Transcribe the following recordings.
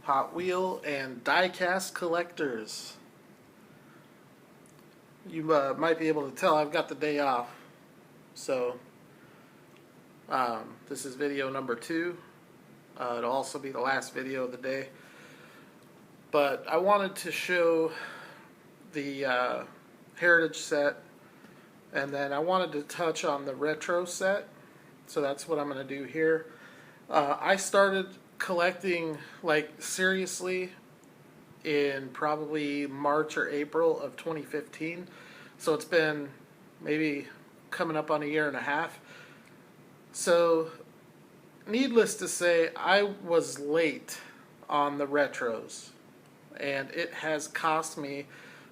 Hot Wheel and diecast collectors. You might be able to tell I've got the day off, so this is video number 2. It'll also be the last video of the day, but I wanted to show the Heritage set, and then I wanted to touch on the retro set, so that's what I'm going to do here. I started collecting, like, seriously in probably March or April of 2015, so it's been maybe coming up on a year and a half. So needless to say, I was late on the retros, and it has cost me,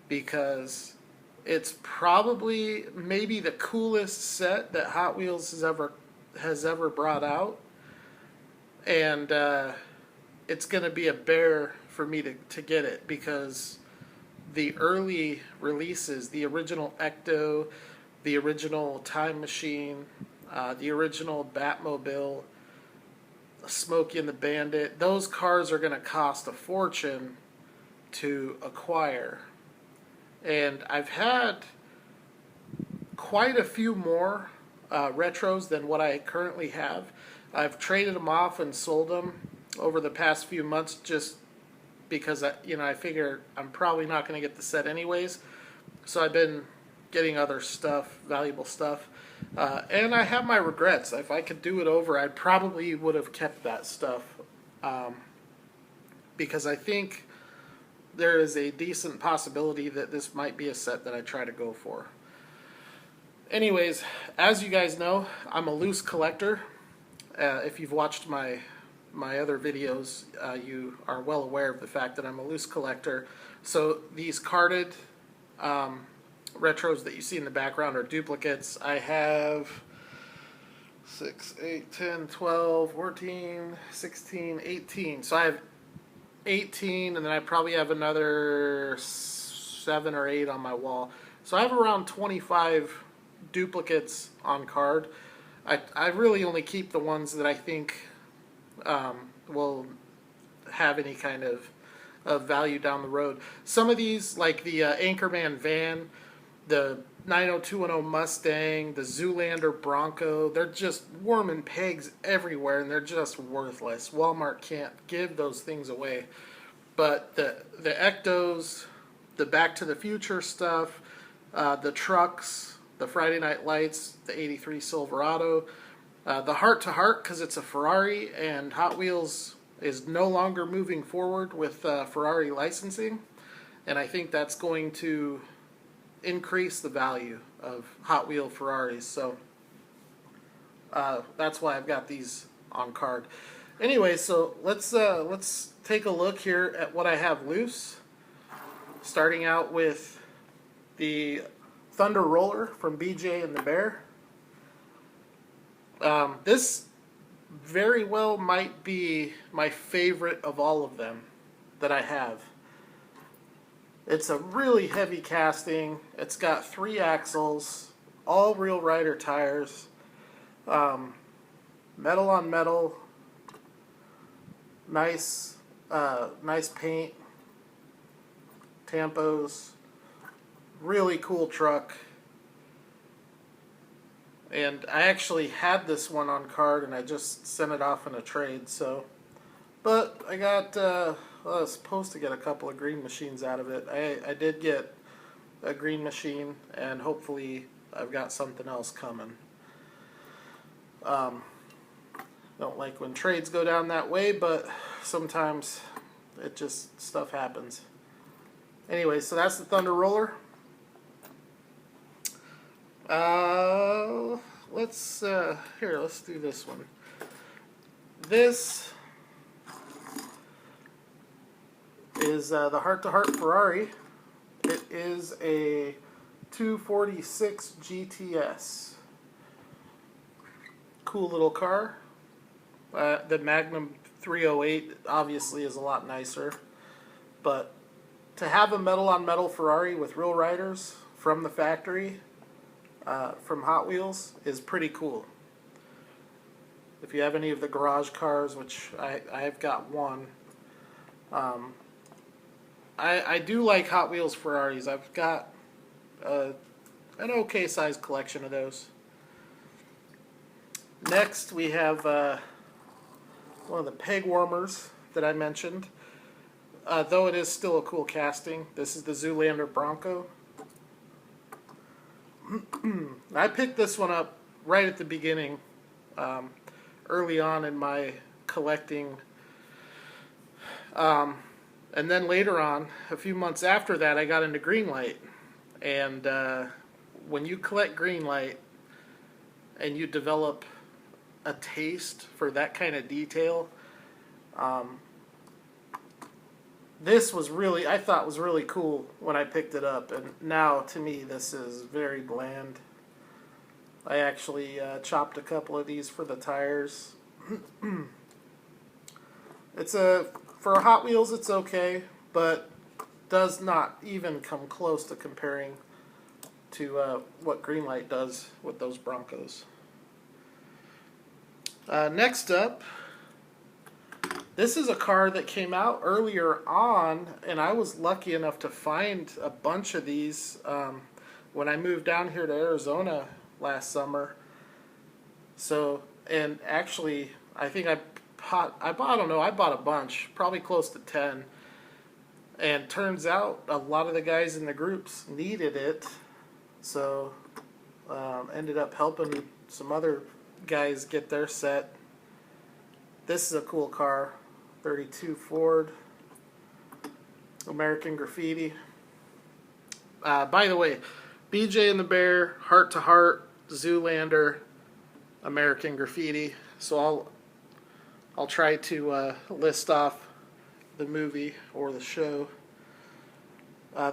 because it's probably maybe the coolest set that Hot Wheels has ever brought out, and it's going to be a bear for me to get it, because the early releases, the original Ecto, the original Time Machine, the original Batmobile, Smokey and the Bandit, those cars are going to cost a fortune to acquire. And I've had quite a few more retros than what I currently have. I've traded them off and sold them over the past few months, just because I figure I'm probably not going to get the set anyways. So I've been getting other stuff, valuable stuff, and I have my regrets. If I could do it over, I probably would have kept that stuff, because I think there is a decent possibility that this might be a set that I try to go for. Anyways, as you guys know, I'm a loose collector. If you've watched my other videos, you are well aware of the fact that I'm a loose collector. So these carded retros that you see in the background are duplicates. I have 6, 8, 10, 12, 14, 16, 18. So I have 18, and then I probably have another 7 or 8 on my wall. So I have around 25 duplicates on card. I really only keep the ones that I think will have any kind of value down the road. Some of these, like the Anchorman van, the 90210 Mustang, the Zoolander Bronco, they're just worming pegs everywhere, and they're just worthless. Walmart can't give those things away. But the Ectos, the Back to the Future stuff, the trucks, the Friday Night Lights, the 83 Silverado, the Heart to Heart, because it's a Ferrari, and Hot Wheels is no longer moving forward with Ferrari licensing, and I think that's going to increase the value of Hot Wheel Ferraris, so that's why I've got these on card. Anyway, so let's take a look here at what I have loose, starting out with the Thunder Roller from BJ and the Bear. This very well might be my favorite of all of them that I have. It's a really heavy casting. It's got 3 axles, all real rider tires, metal on metal, nice paint, tampos, really cool truck. And I actually had this one on card, and I just sent it off in a trade. So, but I got I was supposed to get a couple of green machines out of it. I did get a green machine, and hopefully I've got something else coming. Don't like when trades go down that way, but sometimes it just, stuff happens. Anyway, so that's the Thunder Roller. Let's do this one. This is the Heart to Heart Ferrari. It is a 246 GTS. Cool little car. The Magnum 308 obviously is a lot nicer, but to have a metal on metal Ferrari with real riders from the factory, from Hot Wheels, is pretty cool. If you have any of the garage cars, which I've got one, Um, I do like Hot Wheels Ferraris. I've got an okay sized collection of those. Next we have one of the peg warmers that I mentioned. Though it is still a cool casting, this is the Zoolander Bronco. I picked this one up right at the beginning, early on in my collecting. And then later on, a few months after that, I got into Greenlight. And when you collect Greenlight and you develop a taste for that kind of detail, this was really, I thought was really cool when I picked it up. And now, to me, this is very bland. I actually chopped a couple of these for the tires. For Hot Wheels, it's okay, but does not even come close to comparing to what Greenlight does with those Broncos. Next up, this is a car that came out earlier on, and I was lucky enough to find a bunch of these when I moved down here to Arizona last summer. So, and actually, I think I bought a bunch, probably close to 10. And turns out a lot of the guys in the groups needed it, so ended up helping some other guys get their set. This is a cool car, 32 Ford, American Graffiti. By the way, BJ and the Bear, Heart to Heart, Zoolander, American Graffiti. So I'll try to list off the movie or the show.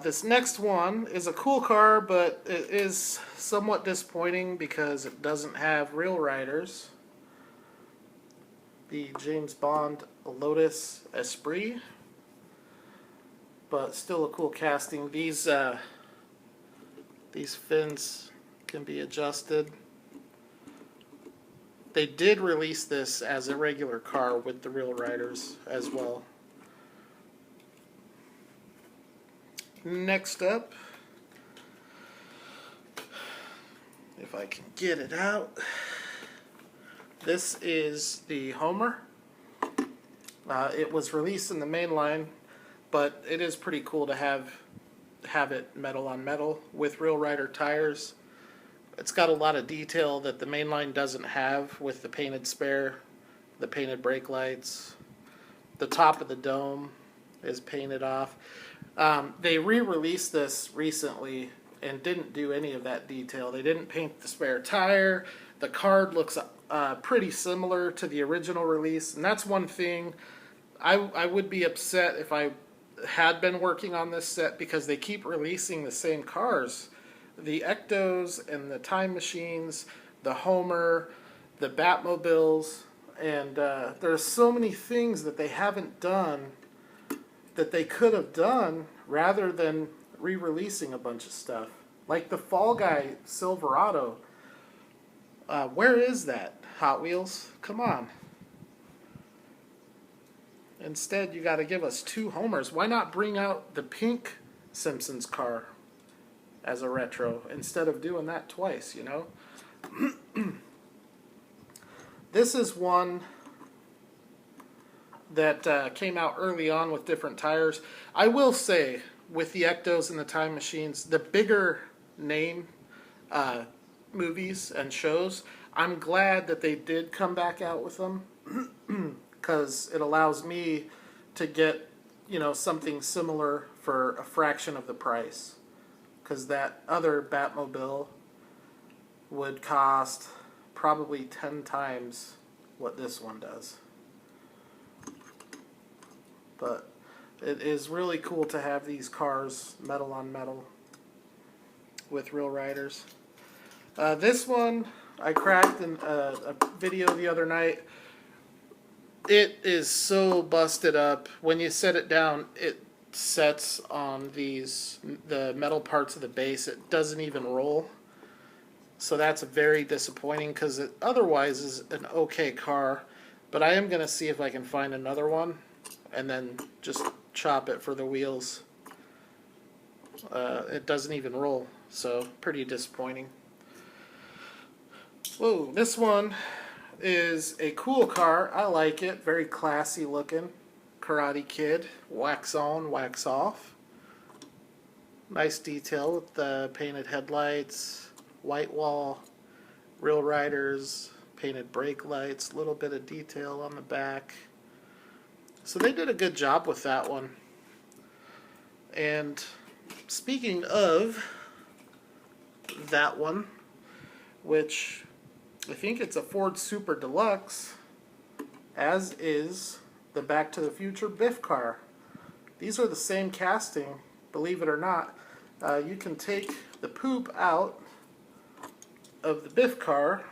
This next one is a cool car, but it is somewhat disappointing because it doesn't have real riders. The James Bond Lotus Esprit, but still a cool casting. These fins can be adjusted. They did release this as a regular car with the real riders as well. Next up, if I can get it out, this is the Homer. It was released in the main line, but it is pretty cool to have it metal on metal with real rider tires. It's got a lot of detail that the main line doesn't have, with the painted spare, the painted brake lights. The top of the dome is painted off. They re-released this recently and didn't do any of that detail. They didn't paint the spare tire. The card looks pretty similar to the original release, and that's one thing I would be upset if I had been working on this set, because they keep releasing the same cars. The Ectos and the Time Machines, the Homer, the Batmobiles, and there's so many things that they haven't done that they could have done rather than re-releasing a bunch of stuff. Like the Fall Guy Silverado. Where is that, Hot Wheels? Come on. Instead, you got to give us 2 Homers. Why not bring out the pink Simpsons car as a retro instead of doing that twice, you know? This is one that came out early on with different tires. I will say, with the Ectos and the Time Machines, the bigger name movies and shows, I'm glad that they did come back out with them, because it allows me to get, you know, something similar for a fraction of the price. Because that other Batmobile would cost probably 10 times what this one does. But it is really cool to have these cars metal on metal with real riders. This one I cracked in a video the other night. It is so busted up. When you set it down, it sets on the metal parts of the base. It doesn't even roll. So that's very disappointing, because it otherwise is an okay car. But I am going to see if I can find another one and then just chop it for the wheels. It doesn't even roll, so pretty disappointing. Whoa, this one is a cool car. I like it. Very classy looking. Karate Kid. Wax on, wax off. Nice detail with the painted headlights, white wall, real riders, painted brake lights, a little bit of detail on the back. So they did a good job with that one. And speaking of that one, which I think it's a Ford Super Deluxe, as is the Back to the Future Biff car. These are the same casting, believe it or not. You can take the poop out of the Biff car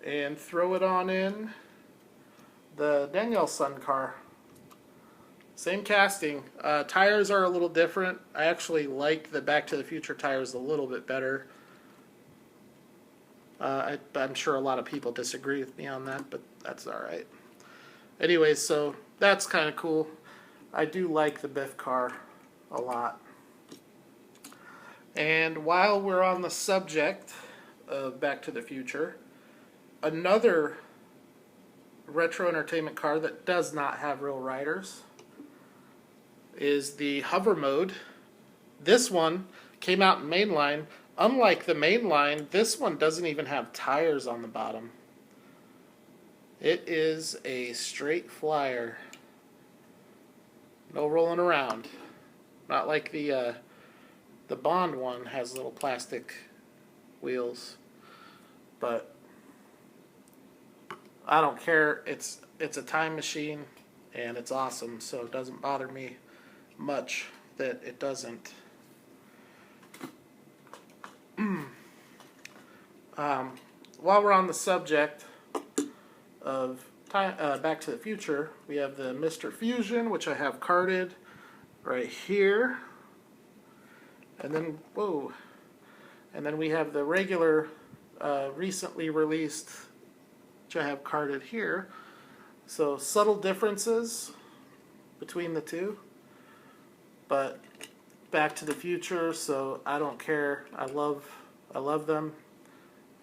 and throw it on in the Danielson car. Same casting. Tires are a little different. I actually like the Back to the Future tires a little bit better. I'm sure a lot of people disagree with me on that, but that's alright. Anyway, so that's kind of cool. I do like the Biff car a lot. And while we're on the subject of Back to the Future, another retro entertainment car that does not have real riders is the hover mode. This one came out in mainline. Unlike the mainline, this one doesn't even have tires on the bottom. It is a straight flyer. No rolling around. Not like the Bond one has little plastic wheels. But I don't care. It's a time machine and it's awesome, so it doesn't bother me much that it doesn't. While we're on the subject of Back to the Future, we have the Mr. Fusion, which I have carded right here. And then, whoa. And then we have the regular, recently released, which I have carded here. So subtle differences between the two. But Back to the Future, so I don't care. I love them,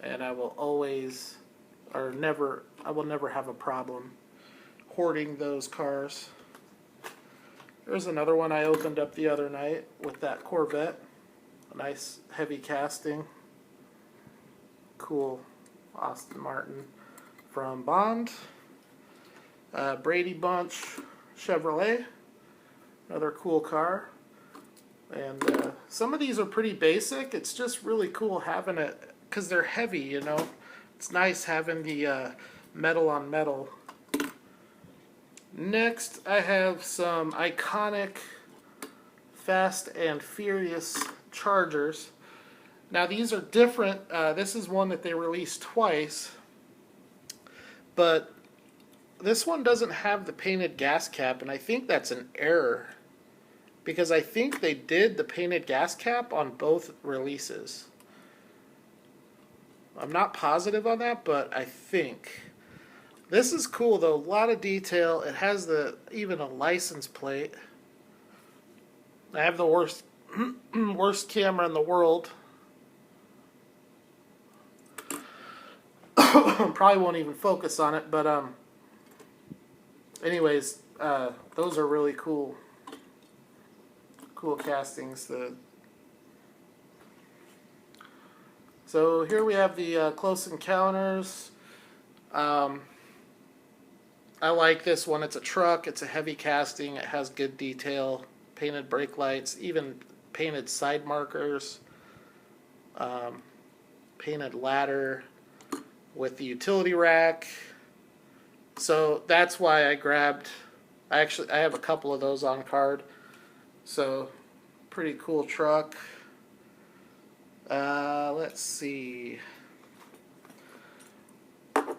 and I will always, or never, I will never have a problem hoarding those cars. There's another one I opened up the other night with that Corvette. A nice heavy casting. Cool Aston Martin from Bond. Brady Bunch Chevrolet. Another cool car. And some of these are pretty basic. It's just really cool having it, because they're heavy, you know. It's nice having the metal on metal. Next, I have some iconic Fast and Furious Chargers. Now, these are different. This is one that they released twice. But this one doesn't have the painted gas cap, and I think that's an error. Because I think they did the painted gas cap on both releases. I'm not positive on that, but I think. This is cool though, a lot of detail. It has even a license plate. I have the worst worst camera in the world. Probably won't even focus on it, but anyways, those are really cool. Cool castings. So here we have the Close Encounters. I like this one. It's a truck. It's a heavy casting. It has good detail. Painted brake lights. Even painted side markers. Painted ladder with the utility rack. So that's why I grabbed. I have a couple of those on card. So, pretty cool truck. Let's see.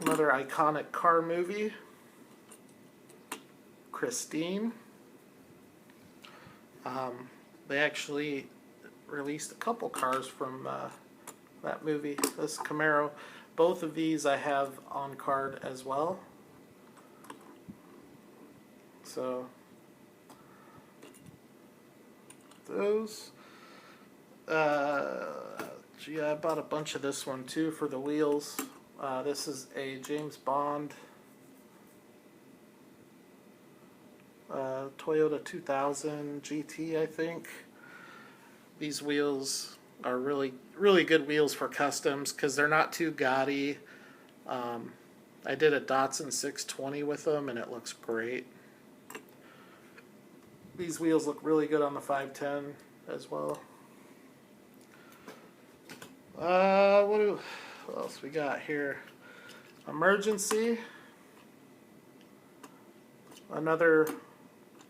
Another iconic car movie. Christine. They actually released a couple cars from that movie. This Camaro. Both of these I have on card as well. So those. Gee, I bought a bunch of this one too for the wheels. This is a James Bond Toyota 2000 GT, I think. These wheels are really good wheels for customs because they're not too gaudy. I did a Datsun 620 with them and it looks great. These wheels look really good on the 510 as well. What else we got here? Emergency. Another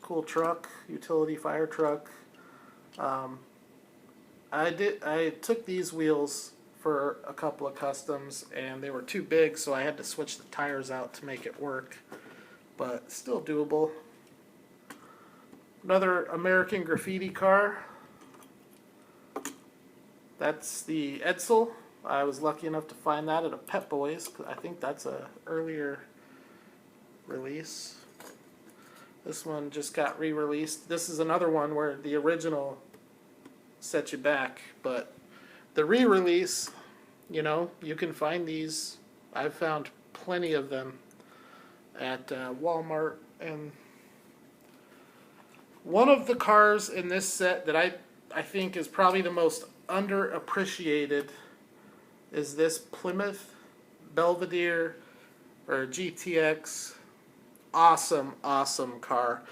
cool truck, utility fire truck. I took these wheels for a couple of customs and they were too big, so I had to switch the tires out to make it work, but still doable. Another American Graffiti car. That's the Edsel. I was lucky enough to find that at a Pep Boys. I think that's a earlier release. This one just got re-released. This is another one where the original set you back, but the re-release, you know, you can find these. I've found plenty of them at Walmart. And one of the cars in this set that I think is probably the most underappreciated is this Plymouth Belvedere or GTX. Awesome car.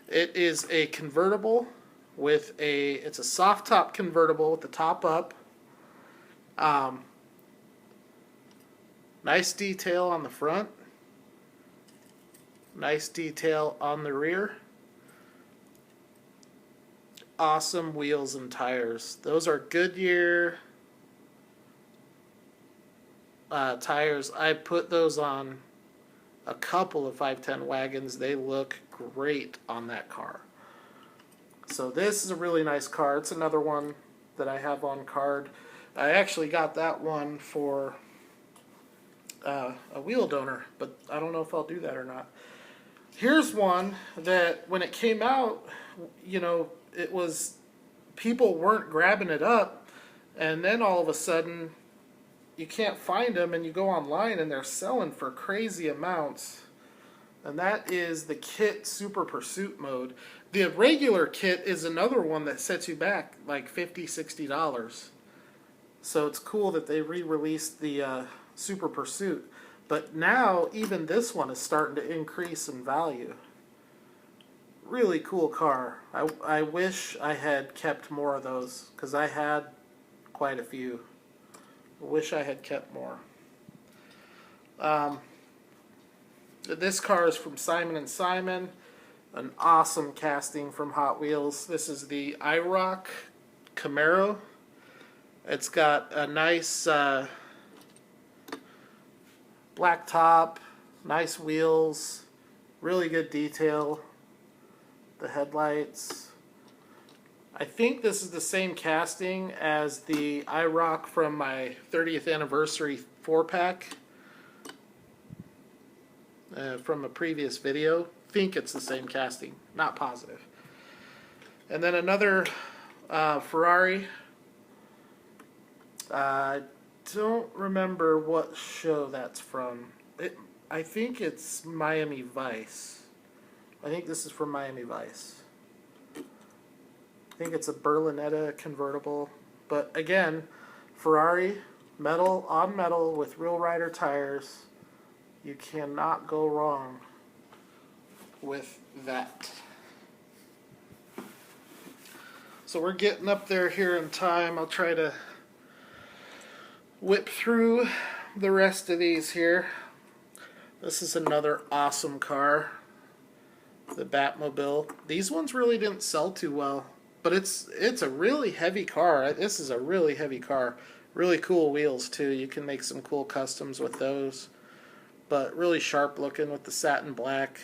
It is a convertible with it's a soft top convertible with the top up. Nice detail on the front. Nice detail on the rear. Awesome wheels and tires. Those are Goodyear tires. I put those on a couple of 510 wagons. They look great on that car. So this is a really nice car. It's another one that I have on card. I actually got that one for a wheel donor, but I don't know if I'll do that or not. Here's one that when it came out, you know, it was, people weren't grabbing it up, and then all of a sudden you can't find them, and you go online and they're selling for crazy amounts. And that is the Kit Super Pursuit Mode. The regular kit is another one that sets you back like $50, $60. So it's cool that they re-released the Super Pursuit. But now even this one is starting to increase in value. Really cool car. I wish I had kept more of those because I had quite a few. I wish I had kept more. This car is from Simon & Simon. An awesome casting from Hot Wheels. This is the IROC Camaro. It's got a nice black top, nice wheels, really good detail. The headlights. I think this is the same casting as the IROC from my 30th anniversary 4-pack from a previous video. Think it's the same casting, not positive. And then another Ferrari. I don't remember what show that's from. I think it's Miami Vice. I think this is from Miami Vice. I think it's a Berlinetta convertible. But again, Ferrari, metal on metal with Real Rider tires. You cannot go wrong with that. So we're getting up there here in time. I'll try to whip through the rest of these here. This is another awesome car. The Batmobile. These ones really didn't sell too well, but it's a really heavy car. This is a really heavy car. Really cool wheels too. You can make some cool customs with those, but really sharp looking with the satin black.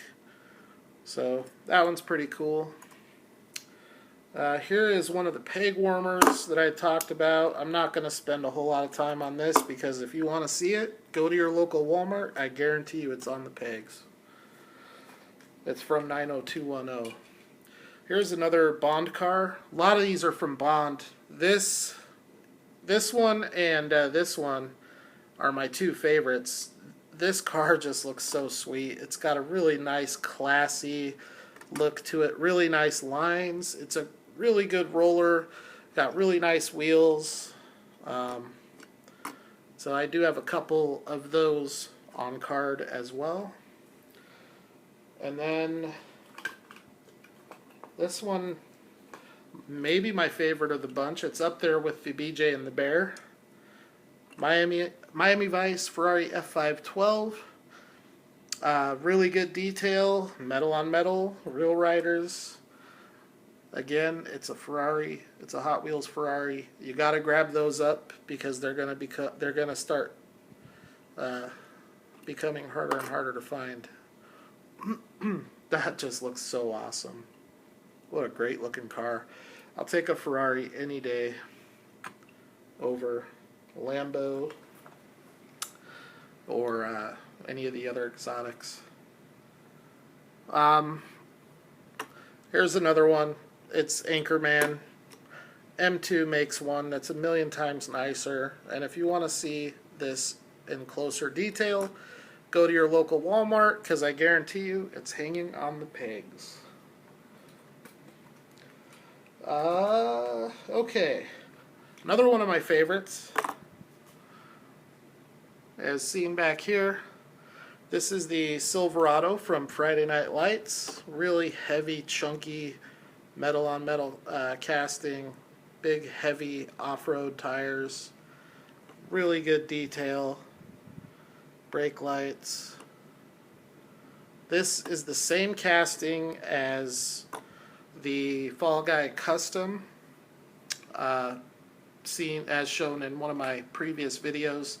So that one's pretty cool. Here is one of the peg warmers that I talked about. I'm not going to spend a whole lot of time on this because if you want to see it, go to your local Walmart. I guarantee you it's on the pegs. It's from 90210. Here's another Bond car. A lot of these are from Bond. This one and this one are my two favorites. This car just looks so sweet. It's got a really nice, classy look to it. Really nice lines. It's a really good roller. Got really nice wheels. So I do have a couple of those on card as well. And then this one, maybe my favorite of the bunch. It's up there with the BJ and the Bear. Miami Vice Ferrari F512. Really good detail, metal on metal, real riders. Again, it's a Ferrari. It's a Hot Wheels Ferrari. You got to grab those up because they're gonna start becoming harder and harder to find. That just looks so awesome. What a great looking car. I'll take a Ferrari any day over a Lambo or any of the other exotics. Here's another one. It's Anchorman. M2 makes one that's a million times nicer. And if you want to see this in closer detail, go to your local Walmart because I guarantee you it's hanging on the pegs. Okay. Another one of my favorites, as seen back here, this is the Silverado from Friday Night Lights. Really heavy, chunky, metal on metal casting, big, heavy off-road tires, really good detail, brake lights. This is the same casting as the Fall Guy Custom, seen as shown in one of my previous videos.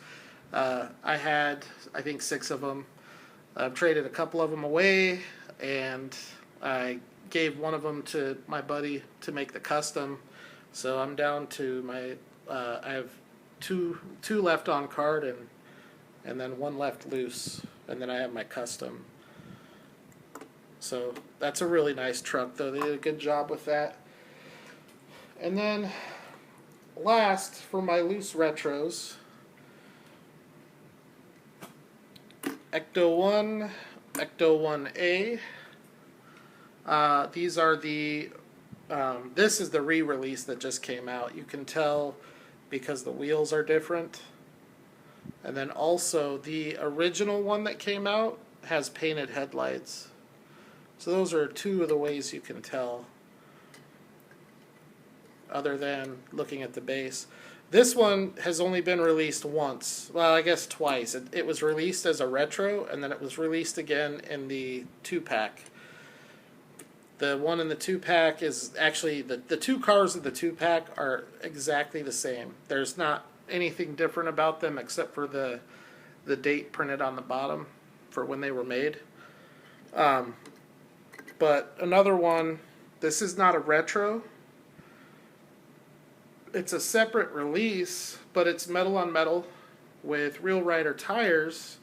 I had, I think, 6 of them. I've traded a couple of them away, and I gave one of them to my buddy to make the custom. So I'm down to my, I have two left on card and then one left loose, and then I have my custom. So that's a really nice truck, though. They did a good job with that. And then last, for my loose retros, Ecto 1, Ecto 1A. These are the, this is the re-release that just came out. You can tell because the wheels are different. And then also the original one that came out has painted headlights. So those are 2 of the ways you can tell, other than looking at the base. This one has only been released once. Well, I guess twice. It was released as a retro, and then it was released again in the 2-pack. The one in the 2-pack is actually, the 2 cars in the 2-pack are exactly the same. There's not anything different about them except for the date printed on the bottom for when they were made. But another one, this is not a retro. It's a separate release, but it's metal on metal with real rider tires.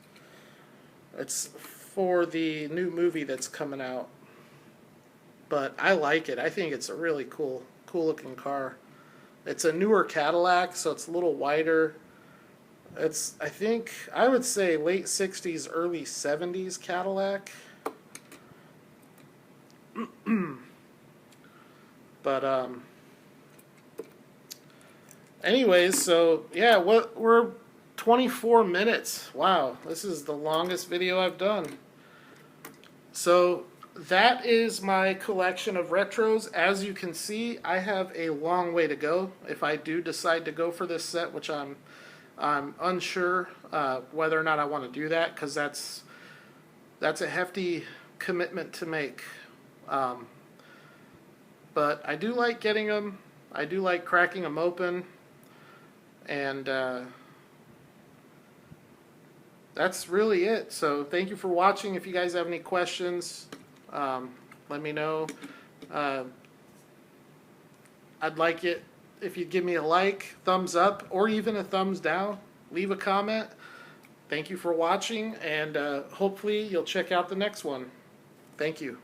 It's for the new movie that's coming out. But I like it. I think it's a really cool looking car. It's a newer Cadillac, so it's a little wider. It's, I think, I would say late 60s, early 70s Cadillac. But anyways, so yeah, we're 24 minutes. Wow, this is the longest video I've done. So that is my collection of retros. As you can see, I have a long way to go if I do decide to go for this set, which I'm unsure whether or not I want to do that, because that's a hefty commitment to make. But I do like getting them. I do like cracking them open. And that's really it. So thank you for watching. If you guys have any questions, let me know. I'd like it if you'd give me a like, thumbs up, or even a thumbs down. Leave a comment. Thank you for watching, and hopefully you'll check out the next one. Thank you.